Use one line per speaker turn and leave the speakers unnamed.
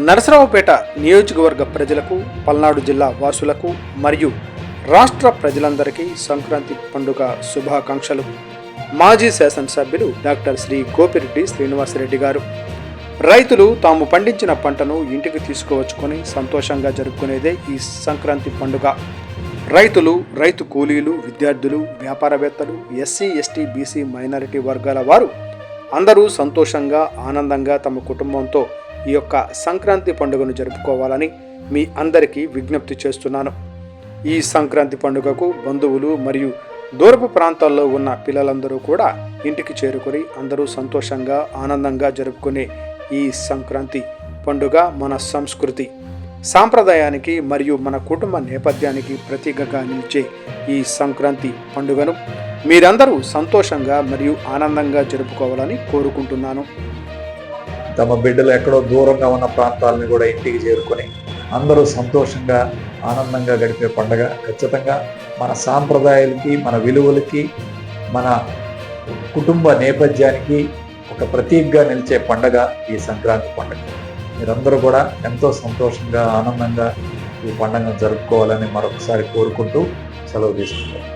నరసరావుపేట నియోజకవర్గ ప్రజలకు, పల్నాడు జిల్లా వాసులకు మరియు రాష్ట్ర ప్రజలందరికీ సంక్రాంతి పండుగ శుభాకాంక్షలు. మాజీ శాసనసభ్యులు డాక్టర్ శ్రీ గోపిరెడ్డి శ్రీనివాసరెడ్డి గారు. రైతులు తాము పండించిన పంటను ఇంటికి తీసుకువచ్చుకొని సంతోషంగా జరుపుకునేదే ఈ సంక్రాంతి పండుగ. రైతులు, రైతు కూలీలు, విద్యార్థులు, వ్యాపారవేత్తలు, ఎస్సీ, ఎస్టీ, బీసీ, మైనారిటీ వర్గాల వారు అందరూ సంతోషంగా, ఆనందంగా తమ కుటుంబంతో ఈ యొక్క సంక్రాంతి పండుగను జరుపుకోవాలని మీ అందరికీ విజ్ఞప్తి చేస్తున్నాను. ఈ సంక్రాంతి పండుగకు బంధువులు మరియు దూరపు ప్రాంతాల్లో ఉన్న పిల్లలందరూ కూడా ఇంటికి చేరుకొని అందరూ సంతోషంగా, ఆనందంగా జరుపుకునే ఈ సంక్రాంతి పండుగ మన సంస్కృతి, సాంప్రదాయానికి మరియు మన కుటుంబ నేపథ్యానికి ప్రతీకగా నిలిచే ఈ సంక్రాంతి పండుగను మీరందరూ సంతోషంగా మరియు ఆనందంగా జరుపుకోవాలని కోరుకుంటున్నాను.
తమ బిడ్డలు ఎక్కడో దూరంగా ఉన్న ప్రాంతాలను కూడా ఇంటికి చేరుకొని అందరూ సంతోషంగా, ఆనందంగా గడిపే పండుగ. ఖచ్చితంగా మన సాంప్రదాయాలకి, మన విలువలకి, మన కుటుంబ నేపథ్యానికి ఒక ప్రతీకగా నిలిచే పండుగ ఈ సంక్రాంతి పండుగ. మీరందరూ కూడా ఎంతో సంతోషంగా, ఆనందంగా ఈ పండుగను జరుపుకోవాలని మరొకసారి కోరుకుంటూ సెలవు తీసుకుంటారు.